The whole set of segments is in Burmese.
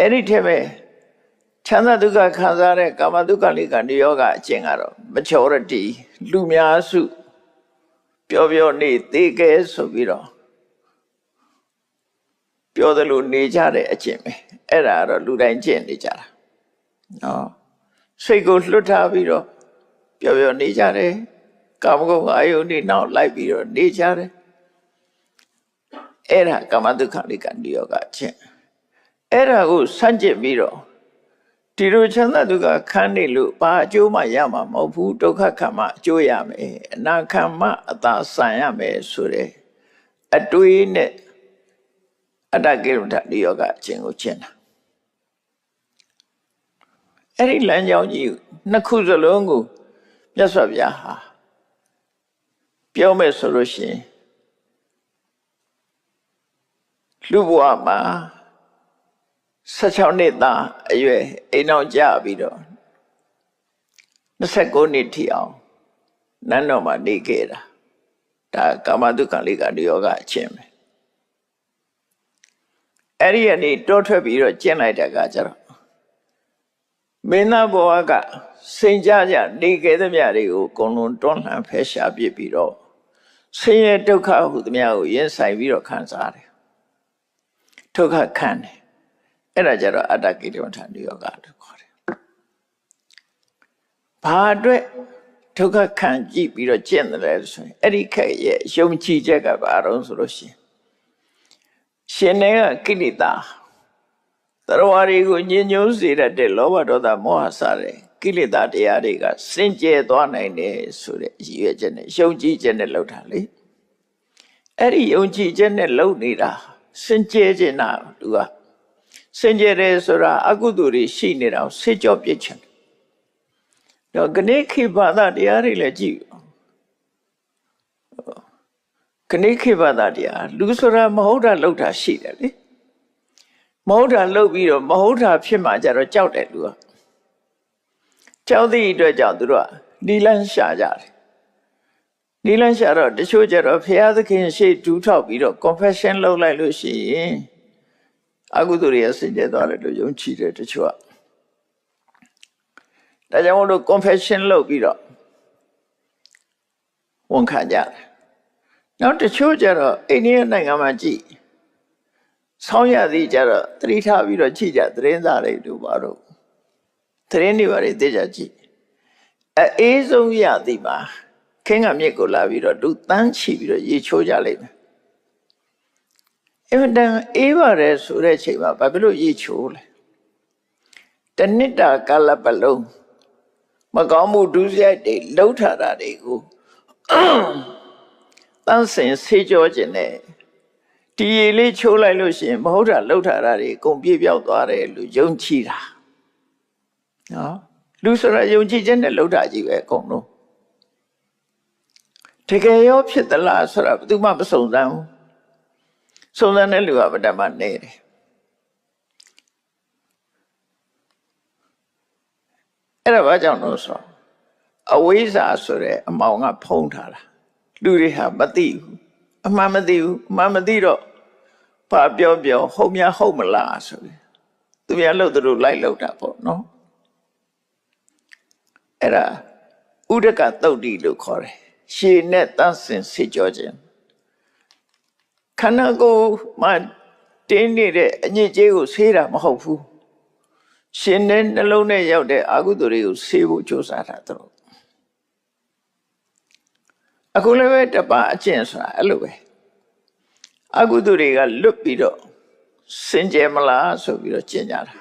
အဲ့ဒီထဲမှာချမ်းသာဒုက္ခခံစားတဲ့ကာမဒုက္ခလိကနိယောဂအကျင့်ကတော့ maturity လူများစုပျော်ပျော်နေသေးကဲဆိုပြီးတော့ပြောသလိုနေကြတဲ့အကျင့်ပဲအဲ့ဒါကတော့လူတိုင်းကျင့်နေကြတာနော်စိတ်ကိုလွတ်ထားပြီးတော့ပျော်ပျော်နေကြတယ်ကာမဂုဏ်အာယုန်တွေနောက်လိုက်ပြီးတော့နေကြတယ်အဲ့ဒါကာမဒုက္ခလိကနိယောဂအကျင့်အဲ့ဒါကိုဆန့်ကျင်ပြီးတော့ဒီလိုချမ်းသာဒုက္ခခံနေလို့ဘာအကျိုးမှရမှာမဟုတ်ဘူးဒုက္ခခံမှအကျိုးရမယ်အနာခံမှအသာဆံရမယ်ဆိုတဲ့အတွေးနဲ့အတ္တကိလမထနိယောဂအကျင့်ကိုကျင့်တာအဲ့ဒီလမ်းကြောင်းကြီးနှစ်ခုစလုံးကိုမြတ်စွာဘုရားဟာပြောမယ်ဆိုလို့ရှိရင်လူဘဝမှာ16နှစ်သားအရွယ်အိမ်အောင်ကြပြီးတော့29နှစ်ထိအောင်နန်းတော်မှာနေခဲ့တာဒါကာမဒုက္ခလိကနိယောဂအကျင့်ပဲအဲ့ဒီကနေတောထွက်ပြီးတော့ကျင့်လိုက်တဲ့အခါကျတော့မင်းသားဘဝကစိန်ကြကြနေခဲ့သမျှတွေကိုအကုန်လုံးတွန်းလှန်ဖယ်ရှားပစ်ပြီးတော့ဆင်းရဲဒုက္ခဟုသမျှကိုရင်ဆိုင်ပြီးတော့ခံစားတယ်ဒုက္ခခံတယ်အဲ့ဒါကြတော့အတ္တကိလမထနိယောဂလို့ခေါ်တယ်ဘာအတွက်ဒုက္ခခံကြည့်ပြီးတော့ကျင့်တယ်လဲဆိုရင်အဲ့ဒီခက်ရဲ့ယုံကြည်ချက်ကဘာတော့ဆိုလို့ရှိရင်ရှင်တဲ့ကိလေသာသရဝါတွေကိုညှဉ်းညူးစေတတ်တဲ့လောဘဒေါသမောဟစတဲ့ကိလေသာတရားတွေကစင်ကြယ်သွားနိုင်တယ်ဆိုတဲ့ရည်ရွယ်ချက်နဲ့ယုံကြည်ချက်နဲ့လုပ်တာလေအဲ့ဒီယုံကြည်ချက်နဲ့လုပ်နေတာစင်ကြယ်ခြင်းနာသူကစင်ကြယ်တယ်ဆိုတာအကုသိုလ်တွေရှိနေတာကိုဆေးကြောပြစ်ချင်တယ်တော့ခဏခေဘာသာတရားတွေလည်းကြည့်ခဏခေဘာသာတရားလူဆိုတာမဟုတ်တာလုပ်တာရှိတယ်လေမဟုတ်တာလုပ်ပြီးတော့မဟုတ်တာဖြစ်မှကြတော့ကြောက်တယ်လူကကြောက်သည့်အတွက်ကြောင့်သူတို့ကနီလန်းရှာကြတယ်နီလန်းရှာတော့တချို့ကြတော့ဘုရားသခင်ရှေ့ဒူးထောက်ပြီးတော့ confession လုပ်လိုက်လို့ရှိရင်အကုသိုလ်တွေဆင်ကျဲသွားတယ်လို့ယုံကြည်တယ်တချို့ကဒါကြောင့်မို့လို့ confession လုပ်ပြီးတော့ဝန်ခံကြတယ်နောက်တချို့ကြတော့အိန္ဒိယနိုင်ငံမှာကြည့်ဆောင်းရသည်ကြတော့သတိထားပြီးတော့ကြည့်ကြသတင်းစာတွေတို့ဘာလို့သတင်းတွေဘာတွေသိကြကြည့်အေးဆုံးရသည်မှာခင်းကမြစ်ကိုလာပြီးတော့လူတန်းချီပြီးတော့ရေချိုးကြလိမ့်မယ်အဲ့ဒါအေးပါတယ်ဆိုတဲ့ချိန်မှာဘာဖြစ်လို့ရေချိုးလဲတနစ်တာကာလပတ်လုံးမကောင်းမှုဒုစရိုက်တွေလှုပ်ထားတာတွေကိုတန်းစင်ဆေးကြောခြင်းနဲ့ဒီရေလေးချိုးလိုက်လို့ရှိရင်မဟုတ်တာလှုပ်ထားတာတွေအကုန်ပြေပြောက်သွားတယ်လို့ယုံကြည်တာနော်လူဆိုတာယုံကြည်ခြင်းနဲ့လှုပ်တာကြီးပဲအကုန်လုံးတကယ်ရောဖြစ်သလားဆိုတာဘယ်သူမှမစုံစမ်းဘူးစုံစမ်းတဲ့လူကဗတ္တမနေတယ်အဲ့ဒါဘာကြောင့်လို့ဆိုအဝိဇ္ဇာဆိုတဲ့အမောင်ကဖုံးထားတာလူတွေဟာမသိဘူးအမှန်မသိဘူးအမှန်မသိတော့ဘာပြောဟုတ်များဟုတ်မလားဆိုပြီးသူများလှုပ်သူတို့လိုက်လှုပ်တာပေါ့နော်အဲ့ဒါဥဒကသုတ်တိလို့ခေါ်တယ်ရှည်နဲ့တန်းစင်ဆေးကြောခြင်းခန္ဓာကိုယ်မှာတင်းနေတဲ့အညစ်အကြေးကိုဆေးတာမဟုတ်ဘူးရှင်တဲ့နှလုံးနဲ့ရောက်တဲ့အကုသိုလ်တွေကိုဆေးဖို့ကြိုးစားတာတို့အခုလည်းပဲတပါအကျင့်ဆိုတာအဲ့လိုပဲအကုသိုလ်တွေကလွတ်ပြီးတော့စင်ကြယ်မလားဆိုပြီးတော့ကျင့်ကြတာ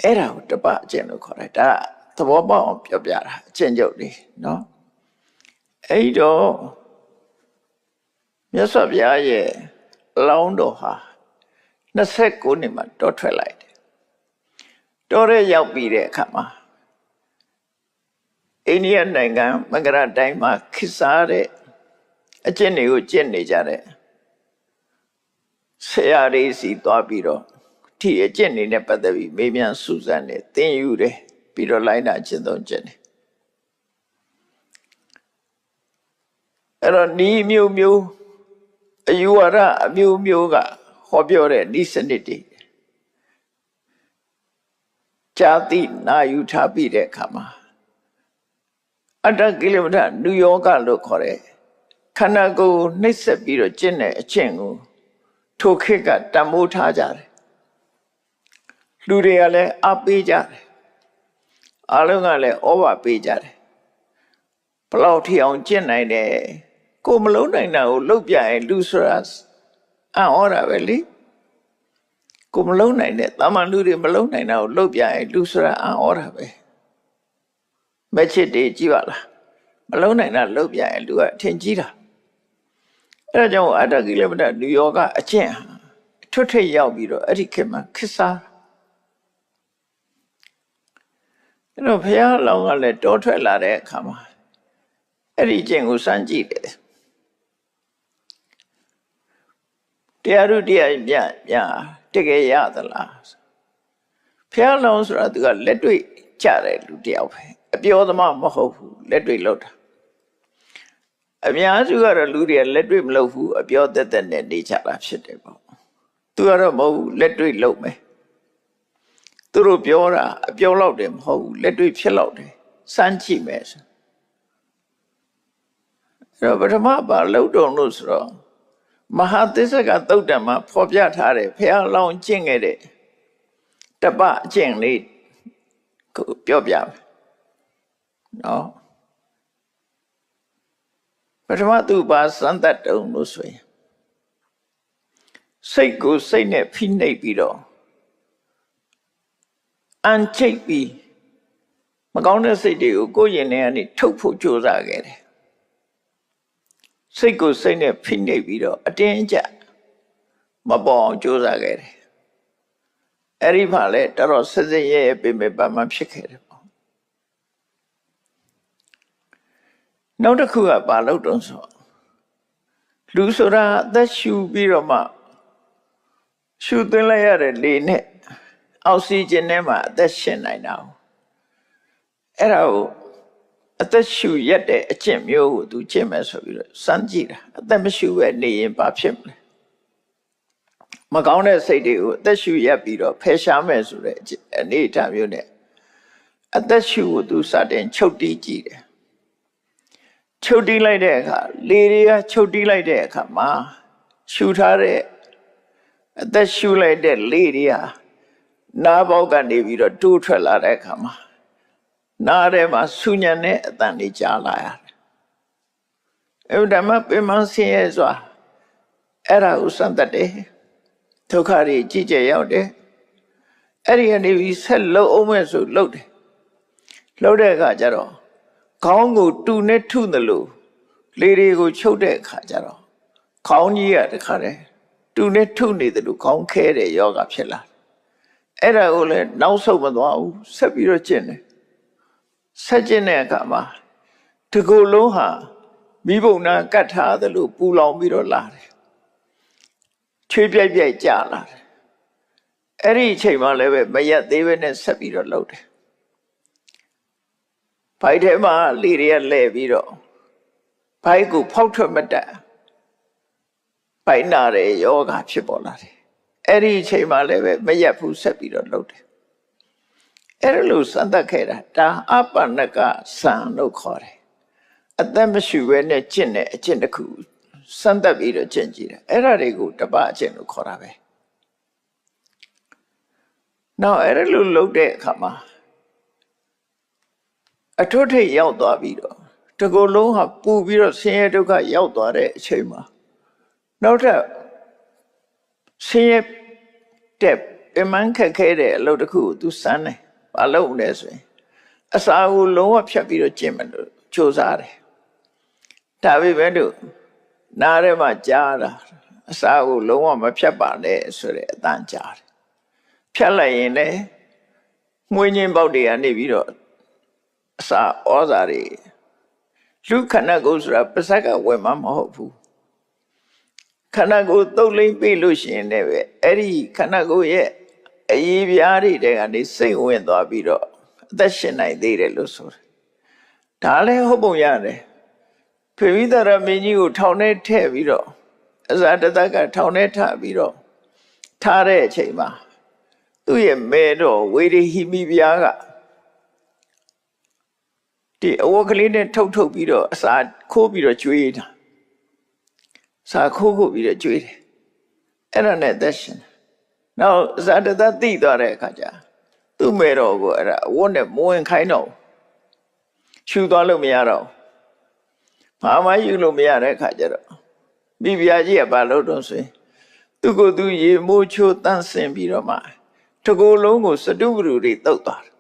အဲ့ဒါကိုတပါအကျင့်လို့ခေါ်တယ်ဒါသဘောပေါက်အောင်ပြောပြတာအကျင့်ချုပ်လေးနော်အဲ့တော့မြတ်စွာဘုရားရဲ့လောင်းတော်ဟာ29နှစ်မှာတောထွက်လိုက်တယ်တောထဲရောက်ပြီးတဲ့အခါမှာအိန္ဒိယနိုင်ငံမကရတိုင်းမှာခေတ်စားတဲ့အကျင့်တွေကိုကျင့်နေကြတဲ့ဆရာတွေစီသွားပြီးတော့ဒီအကျင့်တွေနဲ့ပတ်သက်ပြီးမေးမြန်းစူးစမ်းတယ်သင်ယူတယ်ပြီးတော့လိုက်နာကျင့်သုံးကျင့်တယ်အဲ့တော့ဤမျိုးအယူဝါဒအမျိုးမျိုးကဟ ဟောပြောတဲ့ဤစနစ်တွေကြာတိနာယူထားပြီးတဲ့အခါမှာအတ္တကိလမထနုယောဂလို့ခေါ်တဲ့ခန္ဓာကိုယ်နှိပ်စက်ပြီးတော့ကျင့်တဲ့အကျင့်ကိုထိုခေတ်ကတန်ဖိုးထားကြတယ်လူတွေကလည်းအားပေးကြတယ်အားလုံးကလည်းဩဝါပေးကြတယ်ဘလောက်ထိအောင်ကျင့်နိုင်တယ်ကိုမလုံးနိုင်တာကိုလုပ်ပြရင်လူဆိုတာအံ့ဩတာပဲလေကိုမလုံးနိုင်တဲ့တာမန်လူတွေမလုံးနိုင်တာကိုလုပ်ပြရင်လူဆိုတာအံ့ဩတာပဲမချစ်တွေကြည့်ပါလားမလုံးနိုင်တာလုပ်ပြရင်လူကအထင်ကြီးတာအဲဒါကြောင့်အတ္တကိလမထနုယောဂအကျင့်ဟာထွတ်ထိပ်ရောက်ပြီးတော့အဲ့ဒီခေတ်မှာခေတ်စားအဲ့တော့ဘုရားလောင်းကလည်းတောထွက်လာတဲ့အခါမှာအဲ့ဒီကျင့်ကိုစမ်းကြည့်တယ်တရားဥတရားမြတကယ်ရသလားဘုရားလောင်းဆိုတာသူကလက်တွေ့ကြတယ်လူတယောက်ပဲအပြောသမားမဟုတ်ဘူးလက်တွေ့လုပ်တာအများစုကတော့လူတွေကလက်တွေ့မလုပ်ဘူးအပြောသက်သက်နဲ့နေကြတာဖြစ်တယ်ပေါ့သူကတော့မဟုတ်ဘူးလက်တွေ့လုပ်မယ်သူတို့ပြောတာအပြောလောက်တယ်မဟုတ်ဘူးလက်တွေ့ဖြစ်လောက်တယ်စမ်းကြည့်မယ်ဆိုအဲ့တော့ပထမပါလောက်တုံလို့ဆိုတော့မဟာသစ္စကသုတ်တံမှာဖော်ပြထားတယ်ဘုရားလောင်းကျင့်ခဲ့တဲ့တပအကျင့်လေးကိုပြောပြမယ်နော်ပထမသူပါစမ်းသတ်တုံလို့ဆိုရင်စိတ်ကိုစိတ်နဲ့ဖိနှိပ်ပြီးတော့အန်ချိတ်ပြီးမကောင်းတဲ့စိတ်တွေကိုကိုယ်ရင်ထဲကနေထုတ်ဖို့ကြိုးစားခဲ့တယ်စိတ်ကိုစိတ်နဲ့ဖိနှိပ်ပြီးတော့အတင်းအကျပ်မပေါ်အောင်ကြိုးစားခဲ့တယ်အဲ့ဒီမှာလဲတော်တော်ဆက်ဆက်ရဲပြမေပါမှဖြစ်ခဲ့တယ်ပေါ့နောက်တစ်ခုကဘာလို့တုံးဆိုလူဆိုတာအသက်ရှူပြီးတော့မှရှူသွင်းလိုက်ရတဲ့လေနဲ့အောက်ဆီဂျင်ထဲမှာအသက်ရှင်နိုင်တာအဲ့ဒါကိုအသက်ရှူရက်တဲ့အကျင့်မျိုးကိုသူကျင့်မယ်ဆိုပြီးတော့စမ်းကြည့်တာအသက်မရှူပဲနေရင်ဘာဖြစ်မလဲမကောင်းတဲ့စိတ်တွေကိုအသက်ရှူရက်ပြီးတော့ဖယ်ရှားမယ်ဆိုတဲ့အနေအထားမျိုးနဲ့အသက်ရှူကိုသူစတင်ချုပ်တီးကြည့်တယ်ချုပ်တီးလိုက်တဲ့အခါလေတွေကချုပ်တီးလိုက်တဲ့အခါမှာရှူထားတဲ့အသက်ရှူလိုက်တဲ့လေတွေဟာနားပေါက်ကနေပြီးတော့တိုးထွက်လာတဲ့အခါမှာနားထဲမှာဆူညံတဲ့အတန်တွေကြားလာရတယ်။အဲ့ဒါမှပင်မဆင်းရဲစွာအဲ့ဒါကိုစမ်းတတ်တယ်။ဒုက္ခတွေကြီးကျယ်ရောက်တယ်။အဲ့ဒီကနေပြီးဆက်လုံးအောင်မဲ့ဆိုလှုပ်တယ်။လှုပ်တဲ့အခါကျတော့ခေါင်းကိုတူနဲ့ထုသလိုလေတွေကိုချုပ်တဲ့အခါကျတော့ခေါင်းကြီးကတခါတည်းတူနဲ့ထုနေသလိုခေါင်းခဲတဲ့ယောဂဖြစ်လာတယ်။အဲ့ဒါကိုလည်းနောက်ဆုတ်မသွားဘူးဆက်ပြီးတော့ကျင့်တယ်ဆက်ကျင့်တဲ့အခါမှာဒီကိုယ်လုံးဟာမိဘုံနာကတ်ထားသလိုပူလောင်ပြီးတော့လာတယ်ချွေးပြိုက်ပြိုက်ကြလာတယ်အဲ့ဒီအချိန်မှလည်းပဲမရက်သေးပဲနဲ့ဆက်ပြီးတော့လှုပ်တယ်ဘိုက်ထဲမှာလေတွေကလဲပြီးတော့ဘိုက်ကိုဖောက်ထွက်မတတ်ဘိုက်နာတဲ့ယောဂဖြစ်ပေါ်လာတယ်အဲ့ဒီအချိန်မှလည်းပဲမရက်ဘူးဆက်ပြီးတော့လှုပ်တယ်အဲ့လိုစမ်းသပ်ခဲ့တာဒါအပနကစံလို့ခေါ်တယ်အသက်မရှူဘဲနဲ့ကျင့်တဲ့အကျင့်တစ်ခုစမ်းသပ်ပြီးတော့ကျင့်ကြည့်တယ်အဲ့ဒါတွေကိုတပအကျင့်လို့ခေါ်တာပဲနောက်အဲ့လိုလုပ်တဲ့အခါမှာအထွတ်ထိပ်ရောက်သွားပြီးတော့တကူလုံးဟာပူပြီးတော့ဆင်းရဲဒုက္ခရောက်သွားတဲ့အချိန်မှာနောက်ထပ်ဆင်းရဲတဲ့ပြမန်းခက်ခဲတဲ့အလုပ်တစ်ခုကိုသူစမ်းတယ်ဘာလုပ်လဲဆိုရင်အစာကိုလုံးဝဖြတ်ပြီးတော့ကျင့်မယ်လို့ကြိုးစားတယ်ဒါပေမဲ့လို့နားထဲမှာကြားတာအစာကိုလုံးဝမဖြတ်ပါနဲ့ဆိုတဲ့အတန်ကြားတယ်ဖြတ်လိုက်ရင်လည်းမွေးငင်းပေါက်တွေကနေပြီးတော့အစာဩဇာတွေလူခန္ဓာကိုယ်ဆိုတာပါးစပ်ကဝင်မှာမဟုတ်ဘူးခန္ဓာကိုယ်သုတ်လိမ့်ပြီလို့ရှိရင်လည်းပဲအဲ့ဒီခန္ဓာကိုယ်ရဲ့အရေးပြားတွေတဲကနေစိတ်ဝင်သွားပြီးတော့အသက်ရှင်နိုင်သေးတယ်လို့ဆိုတယ်ဒါလည်းဟုတ်ပုံရတယ်ဖေဝိသရမင်းကြီးကိုထောင်ထဲထည့်ပြီးတော့အဇာတတကထောင်ထဲထပြီးတော့ ထားတဲ့အချိန်မှာသူ့ရဲ့မဲတော်ဝေရီဟိမိဗျာကဒီအဝတ်ကလေးနဲ့ထုတ်ပြီးတော့အစာခိုးပြီးတော့ကျွေးတာစာခိုးပြီးတော့ကျွေးတယ်အဲ့ဒါနဲ့သက်ရှင်နောက်ဇာတတသိသွားတဲ့အခါကျသူ့မဲတော်ကိုအဲ့ဒါအဝတ်နဲ့မဝင်ခိုင်းတော့ရှူသွားလို့မရတော့ဘာမှယူလို့မရတဲ့အခါကျတော့မိဖုရားကြီးကဘာလုပ်တော့ဆိုရင်သူ့ကိုယ်သူရေမိုးချိုးတန့်စင်ပြီးတော့မှတကိုယ်လုံးကိုစတုပ္ပရုတွေတုတ်သွားတယ်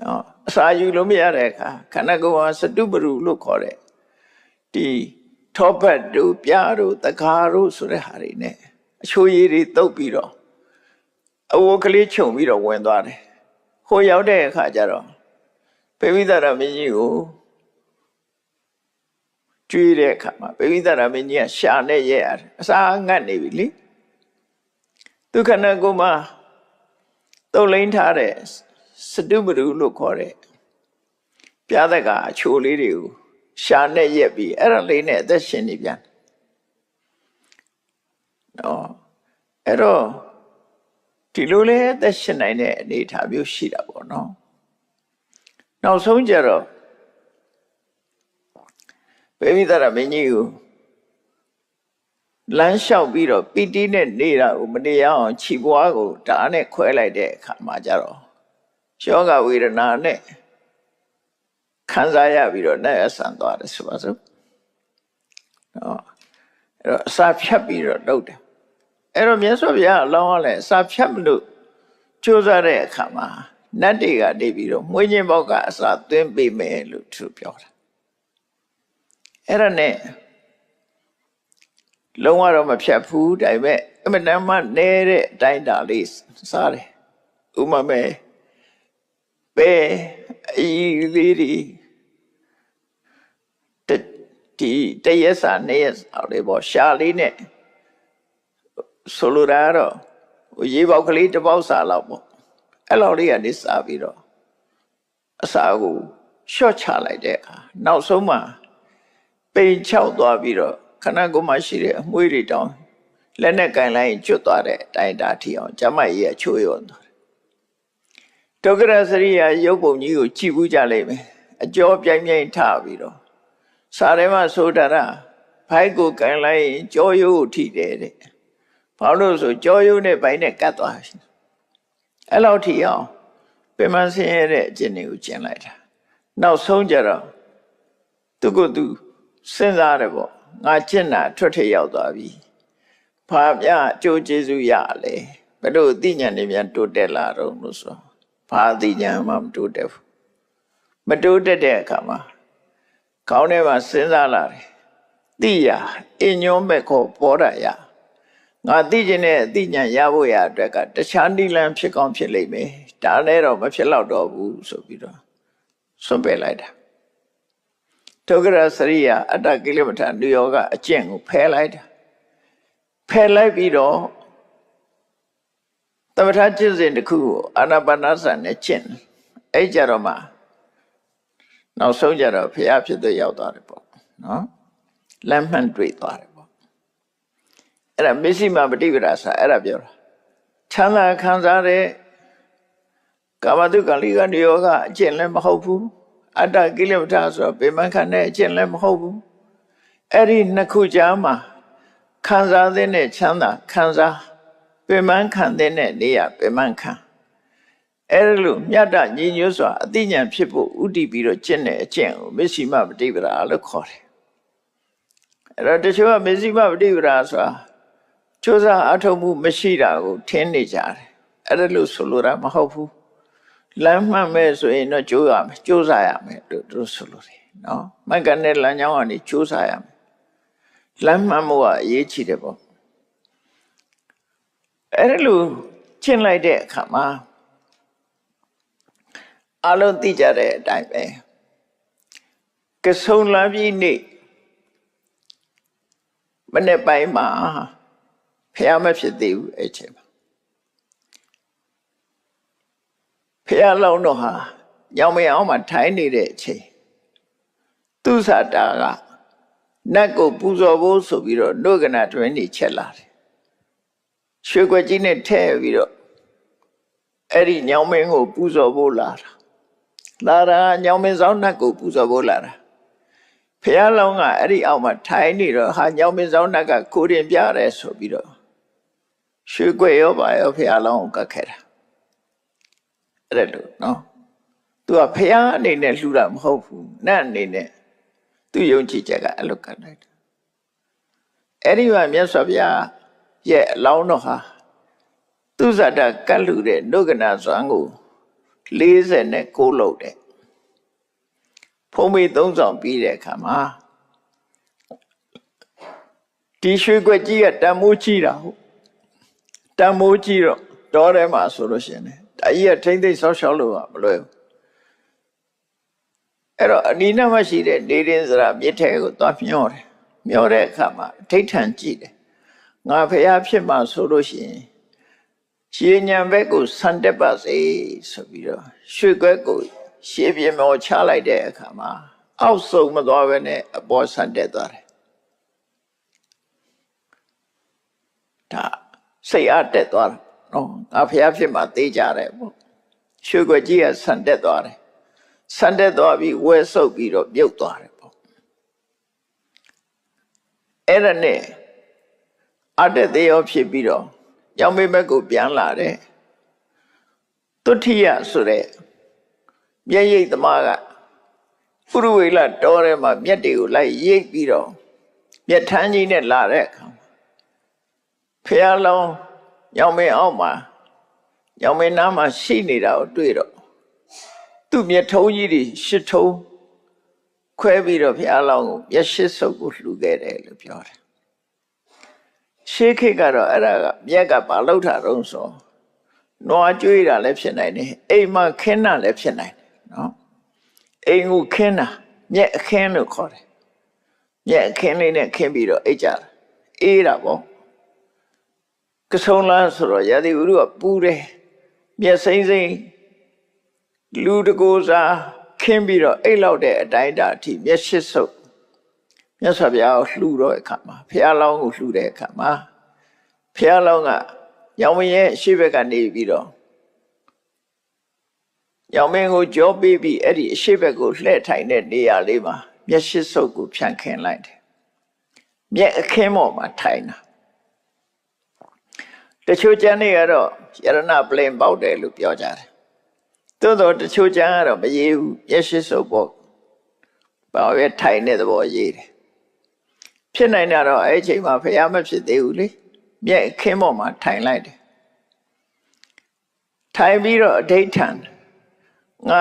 နော်အစာယူလို့မရတဲ့အခါခန္ဓာကိုယ်ဟာစတုပ္ပရုလို့ခေါ်တဲ့ဒီထောပတ်တို့ပြားတို့တကားတို့ဆိုတဲ့ဟာတွေနဲ့အချိုးရည်တွေတုတ်ပြီးတော့အဝတ်ကလေးခြုံပြီးတော့ဝင်သွားတယ်ဟိုရောက်တဲ့အခါကျတော့ပေဝိသရမင်းကြီးကိုကျွေးတဲ့အခါမှာပေဝိသရမင်းကြီးကရှာနဲ့ရဲရတယ်အစာငတ်နေပြီလေသူခန္ဓာကိုယ်မှာတုတ်လိမ့်ထားတဲ့စတုပ္ပရုလို့ခေါ်တဲ့ပြားသက်ကအချိုးလေးတွေကိုရှာနဲ့ရက်ပြီးအဲ့ဒါလေးနဲ့အသက်ရှင်နေပြန်နော်အဲ့တော့ဒီလိုလေအသက်ရှင်နိုင်တဲ့အနေအထားမျိုးရှိတာပေါ့နော်နောက်ဆုံးကြတော့ပေဝိသရမင်းကြီးကိုလမ်းလျှောက်ပြီးတော့ပီတိနဲ့နေတာကိုမနေရအောင်ခြိပွားကိုဓာတ်နဲ့ခွဲလိုက်တဲ့အခါမှာကြတော့ယောဂဝေဒနာနဲ့ခံစားရပြီးတော့နဲ့အဆန်သွားတယ်ဆိုပါစို့နော်အဲ့တော့အစာဖြတ်ပြီးတော့လုပ်တယ်အဲ့တော့မြတ်စွာဘုရားအလောင်းကလည်းအစာဖြတ်မလို့ကြိုးစားတဲ့အခါမှာနတ်တွေကနေပြီးတော့မွေးချင်းပေါက်ကအစာသွင်းပေးမယ်လို့သူပြောတာအဲ့ဒါနဲ့လုံးဝတော့မဖြတ်ဘူးဒါပေမဲ့အမှန်တမ်းမှနဲတဲ့အတိုင်းတာလေးစားတယ်ဥမာမဲ့ပဲအီလေးဒီတရက်စာနှစ်ရက်စာလေးပေါ့ရှာလေးနဲ့ဆိုလိုတာတော့ရေပေါက်ကလေးတစ်ပေါက်စာလောက်ပေါ့အဲ့လောက်လေးကနေစားပြီးတော့အစာကိုရှော့ချလိုက်တဲ့အခါနောက်ဆုံးမှာပိန်ချောက်သွားပြီးတော့ခန္ဓာကိုယ်မှာရှိတဲ့အမွှေးတွေတောင်းလက်နဲ့ကင်လိုက်ကျွတ်သွားတဲ့အတိုင်းတာထီအောင်ကျမကြီးကချိုးရုံသွားတယ်ဒုက္ခရစရိယာရုပ်ပုံကြီးကိုကြည့်ဘူးကြလိမ့်မယ်အကျော်ပြိုင်ပြိုင်ထပြီးတော့စာထဲမှာဆိုတာဖိုက်ကိုကင်လိုက်ရင်ကြောရိုးကိုထိတယ်တဲ့ဘာလို့ဆိုကြောရိုးနဲ့ဘိုင်းနဲ့ကတ်သွားပြီအဲ့လောက်ထိအောင်ပင်မဆင်းရဲတဲ့အကျင့်တွေကိုကျင့်လိုက်တာနောက်ဆုံးကြတော့သူကသူစဉ်းစားတယ်ပေါ့ငါကျင့်တာထွက်ထရောက်သွားပြီဘာပြအကျိုးကျေးဇူးရလဲဘယ်လိုအသိဉာဏ်တွေများတိုးတက်လာတော့လို့ဆိုဘာအသိဉာဏ်မှမတိုးတက်ဘူးမတိုးတက်တဲ့အခါမှာခေါင်းထဲမှာစဉ်းစားလာတယ်သိရအညွှန်းမဲ့ခေါ်ပေါ်တာရငါသိခြင်းနဲ့အသိဉာဏ်ရဖို့ရအတွက်ကတခြားနိလန်းဖြစ်ကောင်းဖြစ်လိမ့်မယ်ဒါနဲ့တော့မဖြစ်တော့တော့ဘူးဆိုပြီးတော့ဆွန့်ပယ်လိုက်တာဒုက္ခရစရိယာအတ္တကိလေသာနိယောကအကျင့်ကိုဖယ်လိုက်တာဖယ်လိုက်ပြီးတော့သမထကျင့်စဉ်တစ်ခုကိုအာနာပါနစနဲ့ကျင့်အဲ့ကြတော့မှနောက်ဆုံးကြတော့ဘုရားဖြစ်တဲ့ရောက်သွားတယ်ပေါ့နော်လမ်းမှန်တွေ့သွားတယ်ပေါ့အဲ့ဒါမစ္စည်းမပฏิပဒါဆိုအဲ့ဒါပြောတာချမ်းသာခံစားတဲ့ကာမတုကလိကနိယောကအကျင့်လည်းမဟုတ်ဘူးအတ္တကိလေသာဆိုတော့ပေမခံတဲ့အကျင့်လည်းမဟုတ်ဘူးအဲ့ဒီနှစ်ခုကြားမှာခံစားတဲ့ချမ်းသာခံစားပေမခံတဲ့နေရပေမခံအဲ့လိုမြတ်တညီညွတ်စွာအသိဉာဏ်ဖြစ်ဖို့ဥတည်ပြီးတော့ကျင့်တဲ့အကျင့်ကိုမစ္စည်းမပฏิပဒါလို့ခေါ်တယ်အဲ့တော့တချို့ကမစ္စည်းမပฏิပဒါဆိုတာကြိုးစားအထောက်မှုမရှိတာကိုထင်နေကြတယ်အဲ့ဒါလို့ဆိုလိုတာမဟုတ်ဘူးလမ်းမှန်မဲ့ဆိုရင်တော့ကြိုးစားရမယ်လို့သူဆိုလိုတယ်နော်မကနဲ့လမ်းကြောင်းကနေကြိုးစားရမယ်လမ်းမှန်မှုကအရေးကြီးတယ်ပေါ့အဲ့ဒါလို့ကျင့်လိုက်တဲ့အခါမှာအလုံးသိကြတဲ့အတိုင်းပဲကဆုံလမ်းပြီးနေ့မနေ့ပိုင်းမှာဖះမဖြစ်သေးဘူးအဲ့ချိန်မှာဖះလောင်းတော့ဟာညောင်မရအောင်မှထိုင်နေတဲ့အချိန်သူစတာကနတ်ကိုပူဇော်ဖို့ဆိုပြီးတော့နှုတ်ကနာတွင်နေချက်လာတယ် ရွှေကွက်ကြီးနဲ့ထဲပြီးတော့အဲ့ဒီညောင်မင်းကိုပူဇော်ဖို့လာတာညောင်မင်းဆောင်နှက်ကိုပူဇော်ဖို့လာတာဖះလောင်းကအဲ့ဒီအောက်မှာထိုင်နေတော့ဟာညောင်မင်းဆောင်နှက်ကကိုရင်ပြတယ်ဆိုပြီးတော့ရွှေကွက်ရောပါရောဖះလောင်းကိုကတ်ခဲ့တာအဲ့ဒါလို့နော်သူကဖះအနေနဲ့လှူတာမဟုတ်ဘူးနတ်အနေနဲ့သူယုံကြည်ချက်ကအဲ့လိုကတ်လိုက်တယ်အဲ့ဒီမှာမြတ်စွာဘုရားရဲ့အလောင်းတော်ဟာသူဇာတကတ်လှူတဲ့နုကနာဇွမ်းကို46လုပ်တယ်ဖုံးမေ3ဆောင်ပြီးတဲ့အခါမှာဒီရွှေကွက်ကြီးကတန်မိုးကြီးတာဟုတ်တန်မိုးကြီးတော့တောထဲမှာဆိုလို့ရှိရင်ဒါကြီးကထိမ့်သိမ့်ဆောက်ရှောက်လို့မလွယ်ဘူးအဲ့တော့အနီးနားမှာရှိတဲ့နေရင်စရာမြစ်ထဲကိုသွားမျောတယ်မျောတဲ့အခါမှာထိတ်ထန်ကြည့်တယ်ငါဖះဖြစ်မှဆိုလို့ရှိရင်ရေညံဘက်ကိုဆန်တက်ပါစေဆိုပြီးတော့ရွှေကွက်ကိုရှေးပြမောချလိုက်တဲ့အခါမှာအောက်ဆုံးမသွားဘဲနဲ့အပေါ်ဆန်တက်သွားတယ်ဒါစိတ်အားတက်သွားတယ်နော်ငါဖះဖြစ်မှသိကြတယ်ပေါ့ရွှေကွက်ကြီးကဆန်တက်သွားတယ်ဆန်တက်သွားပြီးဝဲဆုပ်ပြီးတော့မြုပ်သွားတယ်ပေါ့အဲ့ဒါနဲ့အတက်သေးရောဖြစ်ပြီးတော့ရောင်မေဘက်ကိုပြန်လာတယ်တုဋ္ဌိယဆိုတဲ့မျက်ရိပ်သမားကပုရဝေလတောထဲမှာမျက်တွေကိုလိုက်ရိပ်ပြီးတော့မျက်ထန်းကြီးနဲ့လာတဲ့အခါဖះလောင်းရောင်မေအောက်မှာရောင်မေနားမှာရှိနေတာကိုတွေ့တော့သူ့မျက်ထုံးကြီးတွေ8ထုံးခွဲပြီးတော့ဖះလောင်းကိုမျက်8စုပ်ကိုလှူခဲ့တယ်လို့ပြောတယ်ရှေးခေတ်ကတော့အဲ့ဒါကမြက်ကဘာလောက်တာတုံးဆိုနွားကျွေးတာလည်းဖြစ်နိုင်တယ်အိမ်မှာခင်းတာလည်းဖြစ်နိုင်တယ်နော်အိမ်ကိုခင်းတာမြက်အခင်းလို့ခေါ်တယ်မြက်အခင်းလေးနဲ့ခင်းပြီးတော့အိတ်ကြတာအေးတာပေါ့ကဆုံလားဆိုတော့ရာသီဥတုကပူတယ်မြက်စိမ့်စိမ့်လူတကူစားခင်းပြီးတော့အိတ်လောက်တဲ့အတိုင်းတာအထိမျက်8စုပ်မြတ်စွာဘုရားကိုလှူတော့အခါမှာဖះလောင်းကိုလှူတဲ့အခါမှာဖះလောင်းကရောင်မင်းရဲ့အရှိဘက်ကနေပြီးတော့ရောင်မင်းကိုကြောပေးပြီးအဲ့ဒီအရှိဘက်ကိုလှည့်ထိုင်တဲ့နေရာလေးမှာမျက်8စုပ်ကိုဖြန့်ခင်းလိုက်တယ်မျက်အခင်းပေါ်မှာထိုင်တာတချို့ကျမ်းတွေကတော့ယရဏပလင်ပေါက်တယ်လို့ပြောကြတယ်သို့တော့တချို့ကျမ်းကတော့မရေးဘူးမျက်8စုပ်ပေါ့ဘာပဲထိုင်တဲ့သဘောရေးတယ်ဖြစ်နိုင်တာတော့အဲ့အချိန်မှာဖះမဖြစ်သေးဘူးလေမျက်အခင်းပေါ်မှာထိုင်လိုက်တယ်ထိုင်ပြီးတော့အဋိဋ္ဌံငါ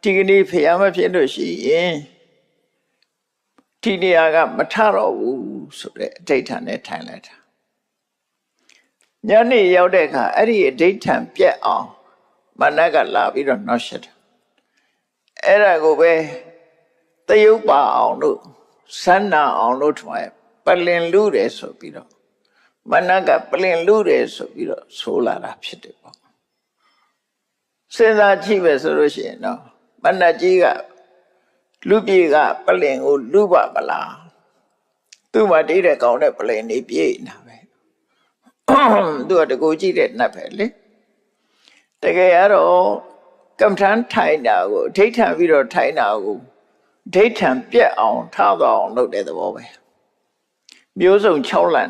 ဒီကနေ့ဖះမဖြစ်လို့ရှိရင်ဒီနေရာကမထတော့ဘူးဆိုတဲ့အဋိဋ္ဌံနဲ့ထိုင်လိုက်တာညနေရောက်တဲ့အခါအဲ့ဒီအဋိဋ္ဌံပြက်အောင်မနက်ကလာပြီးတော့နှောက်ရှက်တယ်အဲ့ဒါကိုပဲတယုတ်ပါအောင်လို့စန္နာအောင်လို့ထွားပလင်လူတယ်ဆိုပြီးတော့မနက်ကပလင်လူတယ်ဆိုပြီးတော့ဆိုလာတာဖြစ်တယ်ပေါ့စဉ်းစားကြည့်ပဲဆိုလို့ရှိရင်တော့မနက်ကြီးကလူပြေကပလင်ကိုလူပါမလားသူ့မှာတိတဲ့ကောင်းတဲ့ပလင်နေပြေးနေတာပဲသူကတကူကြည့်တဲ့နတ်ပဲလေတကယ်ကတော့ကမ္မထန်ထိုင်တာကိုအဋိဋ္ဌံပြီးတော့ထိုင်တာကိုဒိဋ္ဌံပြက်အောင်ထားတော့အောင်လုပ်တဲ့သဘောပဲမျိုးစုံ6လံ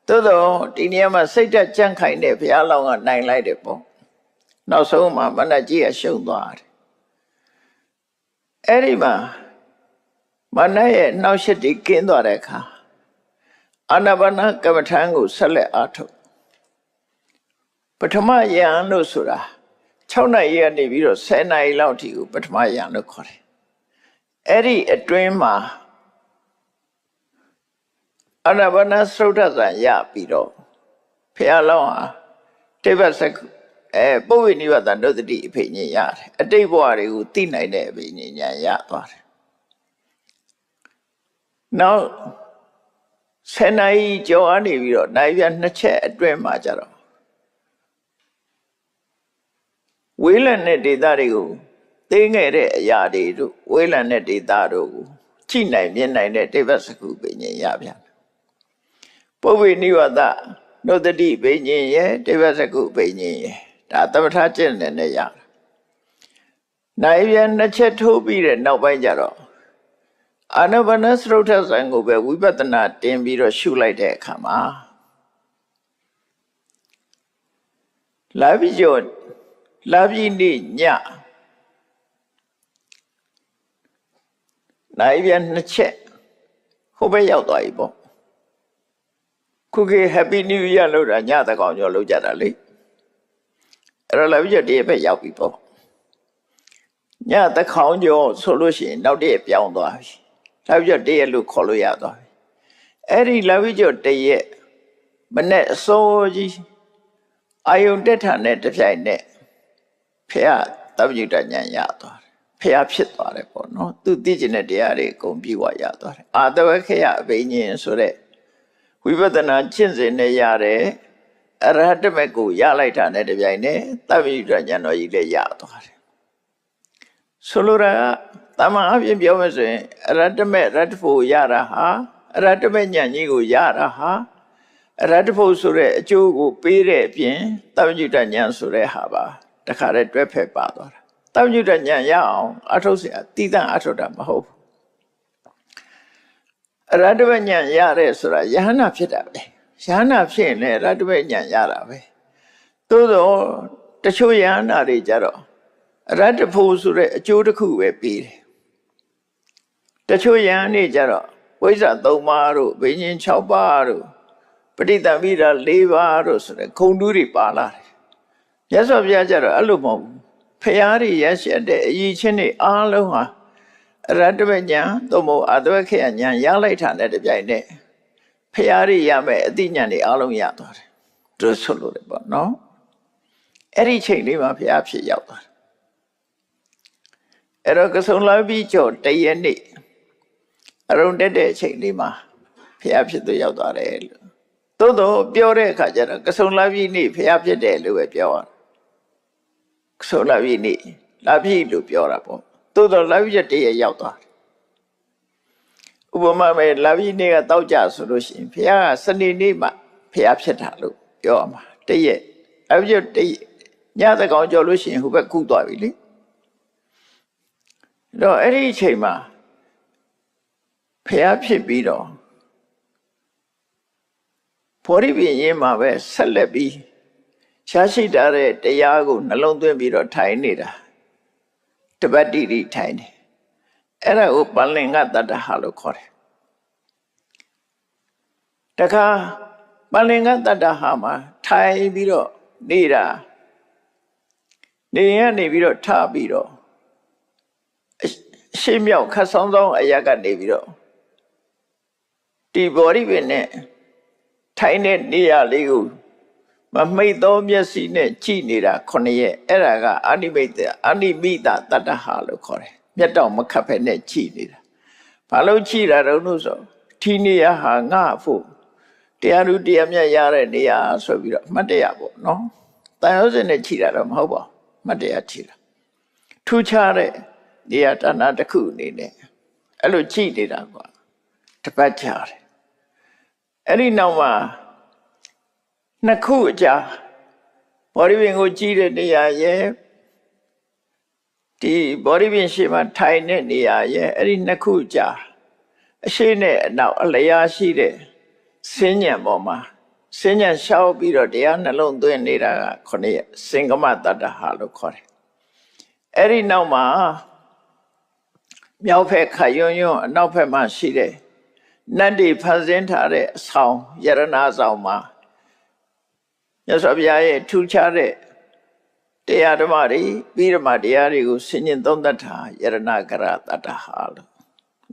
သို့တော့ဒီနေရာမှာစိတ်တက်ကြံ့ခိုင်တဲ့ဘုရားလောင်းကနိုင်လိုက်တယ်ပေါ့နောက်ဆုံးမှာမနတ်ကြီးကရှုံးသွားတယ်အဲ့ဒီမှာမနတ်ရဲ့နှောက်ရှက်တီကင်းသွားတဲ့အခါအာနာပါနကမ္မထံကိုဆက်လက်အားထုတ်ပထမယံလို့ဆိုတာ6နာရီကနေပြီးတော့10နာရီလောက်ထိကိုပထမယံလို့ခေါ်တယ်အဲ့ဒီအတွင်းမှာအာနာပါနသုဒ္ဓဇံရပြီးတော့ဖះလောင်းဟာတိဗ္ဗစကုပုဗ္ဗေနိဗ္ဗာန်ဒုသတိအဖိညာရတယ်အတိတ်ဘဝတွေကိုသိနိုင်တဲ့အဖိညာရသွားတယ်နောက်10နာရီကျော်အနေပြီးတော့နိုင်ပြ2ချက်အတွင်းမှာကြတော့ဝေးလံတဲ့ဒေသတွေကိုသိငယ်တဲ့အရာတွေတို့ဝေးလံတဲ့ဒေသတို့ကိုကြည့်နိုင်မြင်နိုင်တဲ့တိဗ္ဗစကုပညာရပြန်ပုဗ္ဗေနိဗ္ဗာန် နှုတ်တတိဘိညာဉ်ရဲ့တိဗ္ဗစကုဘိညာဉ်ရဲ့ဒါသမထကျင့်နဲ့ရနိုင်ပြန်နှစ်ချက်ထိုးပြီးတဲ့နောက်ပိုင်းကျတော့အာနာပါနစရုထဇံကိုပဲဝိပဿနာတင်ပြီးတော့ရှုလိုက်တဲ့အခါမှာလာပြီးကျော်လာပြီးနေ့ညနိုင်ပြန်နှစ်ချက်ဟိုဘက်ရောက်သွားပြီပေါ့ခုခေတ် Happy New Year လို့တာညတကောင်ကျော်လောက်ကြတာလေအဲ့တော့လာပြီးကျော်တည်းဘက်ရောက်ပြီပေါ့ညတကောင်ကျော်ဆိုလို့ရှိရင်နောက်တည်းပြောင်းသွားပြီလာပြီးကျော်တည်းလို့ခေါ်လို့ရသွားပြီအဲ့ဒီလာပြီးကျော်တည်းမနဲ့အစိုးကြီးအာယုန်တက်ထာနဲ့တပြိုင်နက်ဖះသဗ္ဗညုတဉာဏ်ရသွားတယ်ဖះဖြစ်သွားတယ်ပေါ့နော်သူသိကျင်တဲ့တရားတွေအကုန်ပြီးွားရသွားတယ်အာတဝခေယအဘိညာဉ်ဆိုတဲ့ဝိပဿနာကျင့်စဉ်နဲ့ရတယ်အရဟတမေကိုရလိုက်တာနဲ့တပြိုင်နက်သဗ္ဗညုတဉာဏ်တော်ကြီးလည်းရသွားတယ်ဆိုလိုတာကတမန်အပြင်ပြောမယ်ဆိုရင်အရဟတမေရတ္တဖို့ရတာဟာအရဟတမေဉာဏ်ကြီးကိုရတာဟာအရဟတဖို့ဆိုတဲ့အကျိုးကိုပေးတဲ့အပြင်သဗ္ဗညုတဉာဏ်ဆိုတဲ့ဟာပါတခါတည်းတွဲဖက်ပါသွားတာသဗ္ဗညုတဉာဏ်ရအောင်အထုတ်เสียတည်တံ့အထုတ်တာမဟုတ်ဘူးအရဟတမေဉာဏ်ရတဲ့ဆိုတာယဟနာဖြစ်တာပဲယဟနာဖြစ်ရင်လည်းအရဟတမေဉာဏ်ရတာပဲသို့တော့တချို့ယဟနာတွေကြတော့အရဟတဖို့ဆိုတဲ့အကျိုးတစ်ခုပဲပေးတယ်တချို့ယဟန်တွေကြတော့ဝိဇ္ဇာ3ပါးတို့ဘိညာဉ်6ပါးတို့ပဋိသမိတာ4ပါးတို့ဆိုတဲ့ခုံတူးတွေပါလာတယ်မြတ်စွာဘုရားကြတော့အဲ့လိုမဟုတ်ဘူးဖရာတွေရရှိတဲ့အရည်ချင်းတွေအားလုံးဟာအရဟတမေဉာဏ်သို့မဟုတ်အတဝခေယဉာဏ်ရလိုက်တာနဲ့တပြိုင်နက်ဖရာတွေရမယ်အသိဉာဏ်တွေအားလုံးရသွားတယ်သူဆိုလို့တယ်ပေါ့နော်အဲ့ဒီချိန်လေးမှာဖရာဖြစ်ရောက်သွားတယ်အဲ့တော့ကဆုံလာပြီးကျော်တရက်နေ့အရုံတက်တဲ့အချိန်လေးမှာဖရာဖြစ်သူရောက်သွားတယ်လို့သို့တော့ပြောတဲ့အခါကျတော့ကဆုံလာပြီးနေ့ဖရာဖြစ်တယ်လို့ပဲပြောရကဆုံလာပြီးနေ့လာပြီးလို့ပြောတာပေါ့သို့တော့လာပြီးတရက်ရောက်သွားတယ်ဥပမာပဲလာပြီးနေ့ကတောက်ကြဆိုလို့ရှိရင်ဖရာကစနေနေ့မှဖရာဖြစ်တာလို့ပြောရမှာတရက်လာပြီးတရက်ညတကောင်ကြော်လို့ရှိရင်ဟိုဘက်ကူးသွားပြီလေတော့အဲ့ဒီအချိန်မှာဖះဖြစ်ပြီးတော့ဘောဓိပင်ရင်မှာပဲဆက်လက်ပြီးရှားရှိတာတဲ့တရားကိုနှလုံးသွင်းပြီးတော့ထိုင်နေတာတပတ်တိတိထိုင်နေအဲ့ဒါကိုပလင်္ဂတတ္တဟာလို့ခေါ်တယ်တခါပလင်္ဂတတ္တဟာမှာထိုင်ပြီးတော့နေတာနေရနေပြီးတော့ထားပြီးတော့ရှေ့မြောက်ခတ်ဆောင်းဆောင်းအရာကနေပြီးတော့ဒီဘောဓိပင်နဲ့ထိုင်တဲ့နေရာလေးကိုမမိတ်သောမျက်စိနဲ့ကြည့်နေတာ9ရက်အဲ့ဒါကအာနိမိတတတ္တဟာလို့ခေါ်တယ်မျက်တောင်မခတ်ဖက်နဲ့ကြည့်နေတာဘာလို့ကြည့်တာတော့လို့ဆိုဒီနေရာဟာငါ့ဖို့တရားလူတရားမြတ်ရတဲ့နေရာဆိုပြီးတော့မှတ်တရပေါ့နော်တန်ရုပ်စင်နဲ့ကြည့်တာတော့မဟုတ်ပါဘူးမှတ်တရကြည့်တာထူးခြားတဲ့နေရာတဏ္ဍာတစ်ခုအနေနဲ့အဲ့လိုကြည့်နေတာကွာတပတ်ကြာတယ်အဲ့ဒီနောက်မှာနှစ်ခုအကြာဘောဓိပင်ကိုကြည့်တဲ့နေရာရဲ့ဒီဘောဓိပင်ရှေ့မှာထိုင်တဲ့နေရာရဲ့အဲ့ဒီနှစ်ခုအကြာအရှိနဲ့အနောက်အလျားရှိတဲ့စဉ္ညာပေါ်မှာစဉ္ညာလျှောက်ပြီးတော့တရားနှလုံးသွင်းနေတာက9ရက်စင်္ဂမတတ္တဟာလို့ခေါ်တယ်အဲ့ဒီနောက်မှာမြောက်ဖက်ခရွန်းရွန်းအနောက်ဖက်မှာရှိတဲ့နတ်တွေဖန်ဆင်းထားတဲ့အဆောင်ယရနာဆောင်မှာမြတ်စွာဘုရားရဲ့ထူးခြားတဲ့တရားဓမ္မတွေပြီးဓမ္မတရားတွေကိုဆင်ញင်သုံးသပ်တာယရနာကရတတ္တဟာလို့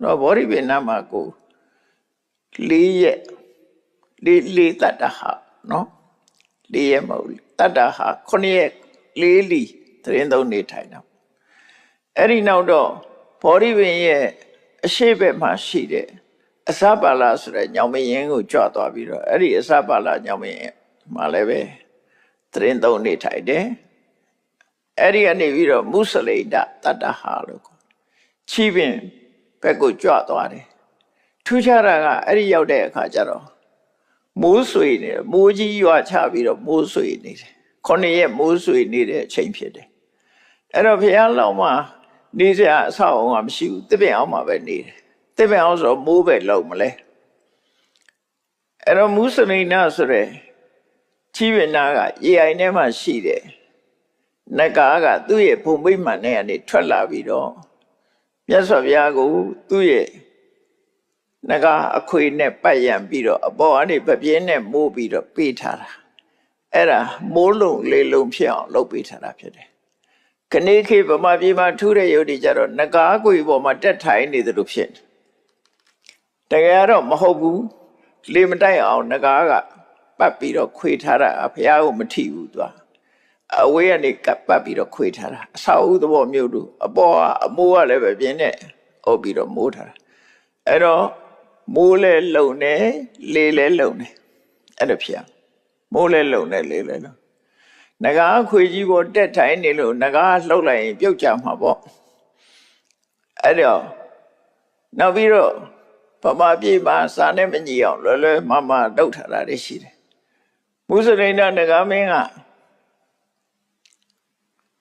တော့ဘောဓိပင်နာမှာကို4ရက်4တတ္တဟာနော်4ရက်မဟုတ်တတ္တဟာ9ရက်4လီသတင်းသုံးနေထိုင်တော့အဲ့ဒီနောက်တော့ဘောဓိပင်ရဲ့အရှိဘက်မှာရှိတဲ့အစပါလာဆိုတဲ့ညောင်မင်းရင်ကိုကြွသွားပြီးတော့အဲ့ဒီအစပါလာညောင်မင်းရင်မှာလည်းပဲသတင်းသုံးနေထိုင်တယ်အဲ့ဒီကနေပြီးတော့မုစလိဒတတ္တဟာလို့ခေါ်ချီးပင်ဘက်ကိုကြွသွားတယ်ထူးခြားတာကအဲ့ဒီရောက်တဲ့အခါကျတော့ မိုးဆွေနေတယ်မိုးကြီးရွာချပြီးတော့မိုးဆွေနေတယ်9 ရက်မိုးဆွေနေတဲ့အချိန်ဖြစ်တယ်အဲ့တော့ဘုရားလောက်မှနေစရာအဆောက်အအုံကမရှိဘူးတစ်ပင်အောင်မှပဲနေတယ်တစ်ပင်အောင်ဆိုမိုးပဲလုံးမလဲအဲ့တော့မုစလိနာဆိုတဲ့ချီးပင်နာကရေအိုင်ထဲမှာရှိတယ်နဂါကသူ့ရဲ့ဘုံမိမှန်နဲ့ကနေထွက်လာပြီးတော့မြတ်စွာဘုရားကိုသူ့ရဲ့နဂါအခွေနဲ့ပတ်ရံပြီးတော့အပေါ်ကနေပပြင်းနဲ့မိုးပြီးတော့ပေးထားတာအဲ့ဒါမိုးလုံးလေးလုံးဖြစ်အောင်လုပ်ပေးထားတာဖြစ်တယ်ခဏခေဗမာပြည်မှာထူးတဲ့ယုတ်ဒီကြတော့နဂါခွေပေါ်မှာတက်ထိုင်နေတယ်လို့ဖြစ်တကယ်တော့မဟုတ်ဘူးလေမတိုက်အောင်နဂါကပတ်ပြီးတော့ခွေထားတာဘုရားကိုမထိဘူးသူကအဝေးကနေကပ်ပတ်ပြီးတော့ခွေထားတာအဆောက်အဦသဘောမျိုးတို့အပေါ်ကအမိုးကလည်းပဲပြင်းနဲ့အုပ်ပြီးတော့မိုးထားတာအဲ့တော့မိုးလဲလုံနေလေလဲလုံနေအဲ့ဒါဖြစ်မိုးလဲလုံနေလေလဲလုံနဂါခွေကြီးပေါ်တက်ထိုင်နေလို့နဂါလှုပ်လိုက်ရင်ပြုတ်ကြမှာပေါ့အဲ့တော့နောက်ပြီးတော့ဗမာပြည်မှာစာနဲ့မညီအောင်လွယ်လွယ်မမတုတ်ထားတာတွေရှိတယ်မုစလိန်နဂါမင်းက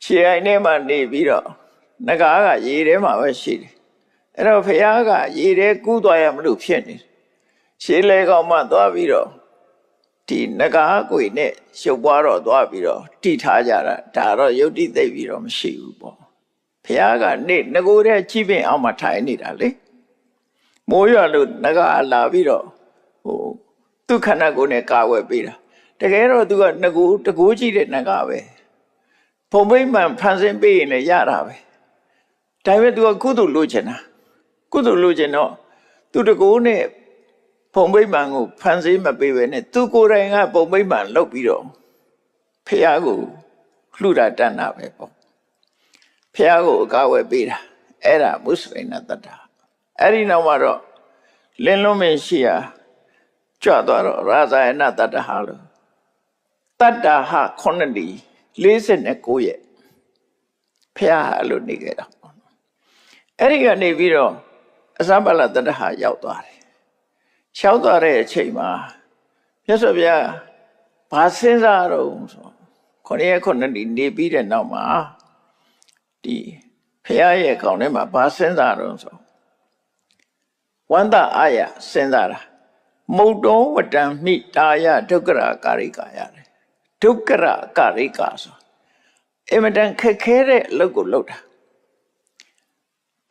ခြေအိုင်ထဲမှာနေပြီးတော့နဂါကရေထဲမှာပဲရှိတယ်အဲ့တော့ဖះကရေထဲကူးသွားရမလို့ဖြစ်နေတယ်ရှေးလေကောင်မှသွားပြီးတော့ဒီနဂါကွေနဲ့ရှုပ်ပွားတော့သွားပြီးတော့တိထားကြတာဒါတော့ယုတ်တိသိပ်ပြီးတော့မရှိဘူးပေါ့ဖះကနေငကိုတဲ့ချီးပင်အောင်မှထိုင်နေတာလေမိုးရွာလို့နဂါလာပြီးတော့သူခန္ဓာကိုယ်နဲ့ကာဝယ်ပေးတာတကယ်တော့သူကငကိုတကိုးကြည့်တဲ့နဂါပဲဘုံမိမှန်ဖန်ဆင်းပေးရင်လည်းရတာပဲဒါပေမဲ့သူကကုသိုလ်လိုချင်တာကုသိုလ်လိုချင်တော့သူတကိုးနဲ့ဘုံမိမှန်ကိုဖန်ဆင်းမပေးပဲနဲ့သူကိုယ်တိုင်ကဘုံမိမှန်လုပ်ပြီးတော့ဖះကိုလှူတာတန်တာပဲပေါ့ဖះကိုအကာဝယ်ပေးတာအဲ့ဒါမုစလိန်နတ္တအဲ့ဒီနောက်မှာတော့လင်းလုံးမင်းရှိရာကြွသွားတော့ရာဇာယနတတ္တဟာလို့တတ္တဟာ9 ဒီ49ရက်ဖះအဲ့လိုနေခဲ့တာအဲ့ဒီကနေပြီးတော့အစပလတတ္တဟာရောက်သွားတယ်လျှောက်သွားတဲ့အချိန်မှာမြတ်စွာဘုရားဘာစဉ်းစားတော့ဆို9 ရက် 9 ဒီနေပြီးတဲ့နောက်မှာဒီဖះရဲ့ခေါင်းထဲမှာဘာစဉ်းစားတော့ဆိုဝန္တအာယစဉ်းစားတာမုတ်တောဝတ္တံမိတာယဒုက္ခရကာရိကာရတယ်ဒုက္ခရကာရိကာဆိုအင်မတန်ခက်ခဲတဲ့အလုပ်ကိုလုပ်တာ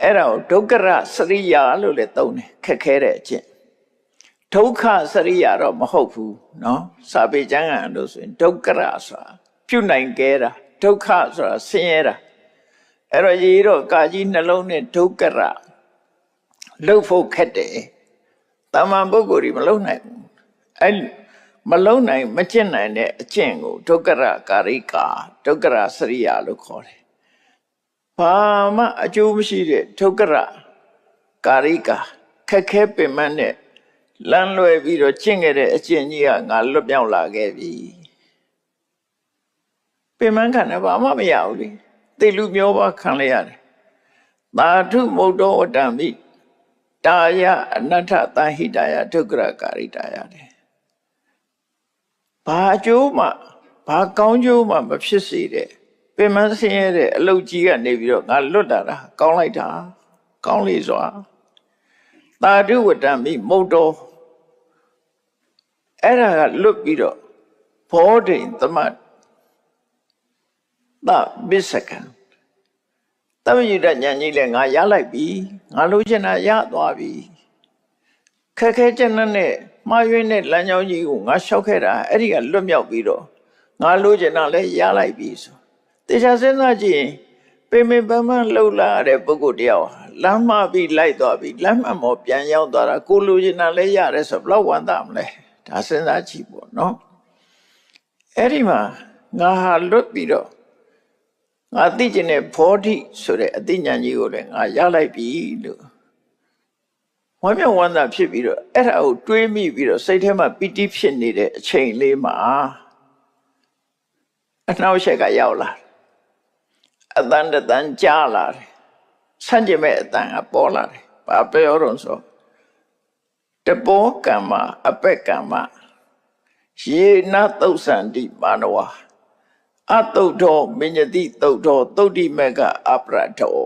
အဲ့ဒါကိုဒုက္ခရစရိယာလို့လည်းသုံးတယ်ခက်ခဲတဲ့အကျင့်ဒုက္ခစရိယာတော့မဟုတ်ဘူးเนาะစာပေကျမ်းဂန်လို့ဆိုရင်ဒုက္ခရဆိုတာပြုနိုင်ခဲ့တာဒုက္ခဆိုတာဆင်းရဲတာအဲ့တော့ရေတော့ကာကြီးနှလုံးနဲ့ဒုက္ခရလှုပ်ဖို့ခက်တယ်တာမန်ပုဂ္ဂိုလ်ကြီးမလုံနိုင်ဘူးအဲ့မလုံနိုင်မကျင့်နိုင်တဲ့အကျင့်ကိုဒုက္ခရကာရိကာဒုက္ခရစရိယာလို့ခေါ်တယ်ဘာမှအကျိုးမရှိတဲ့ဒုက္ခရကာရိကာခက်ခဲပင်မနဲ့လမ်းလွယ်ပြီးတော့ကျင့်ခဲ့တဲ့အကျင့်ကြီးကငါလွတ်မြောက်လာခဲ့ပြီပင်မခံတယ်ဘာမှမရဘူးလေသိလူမျိုးပါခံလိုက်ရတယ်သာထုမုတ်တောဝတ္တမိတာယအနတ္ထသဟိတယဒုက္ခရကာရိတယတဲ့ဘာအကျိုးမှဘာကောင်းကျိုးမှမဖြစ်စေတဲ့ပင်မဆင်းရဲတဲ့အလုပ်ကြီးကနေပြီးတော့ငါလွတ်တာကောင်းလိုက်တာကောင်းလေစွာသာဓုဝတ္တမိမုတ်တောအဲ့ဒါကလွတ်ပြီးတော့ဘောဓိသမတ်သမစ္စကံသမယုဒဉာဏ်ကြီးလည်းငါရလိုက်ပြီငါလိုချင်တာရသွားပြီခက်ခဲကြက်နဲ့မှားယွင်းတဲ့လမ်းကြောင်းကြီးကိုငါလျှောက်ခဲ့တာအဲ့ဒီကလွတ်မြောက်ပြီးတော့ငါလိုချင်တာလည်းရလိုက်ပြီဆိုတေချာစဉ်းစားကြည့်ရင်ပင်ပင်ပန်းပန်းလှုပ်လာတဲ့ပုဂ္ဂိုလ်တယောက်လမ်းမှားပြီးလိုက်သွားပြီလမ်းမှန်ပေါ်ပြန်ရောက်သွားတာကိုလိုချင်တာလည်းရတယ်ဆိုဘလောက်ဝမ်းသာမလဲဒါစဉ်းစားကြည့်ပေါ့နော်အဲ့ဒီမှာငါဟာလွတ်ပြီးတော့ငါသိကျင်တဲ့ဘောဓိဆိုတဲ့အသိဉာဏ်ကြီးကိုလည်းငါရလိုက်ပြီလို့ဝမ်းမြောက်ဝမ်းသာဖြစ်ပြီးတော့အဲ့ဒါကိုတွေးမိပြီးတော့စိတ်ထဲမှာပီတိဖြစ်နေတဲ့အချိန်လေးမှာအနှောက်အယှက်ကရောက်လာအတန်တန်ကြားလာတယ်ဆန့်ကျင်မဲ့အတန်ကပေါ်လာတယ်ဘာပြောတော့ဆိုတဘောကမ္မအပက်ကမ္မ ယေနသုတ်ဆန္တိမာနဝအတုတ်တော်မညတိတုတ်တော်သုတ်တိမေကအပရတော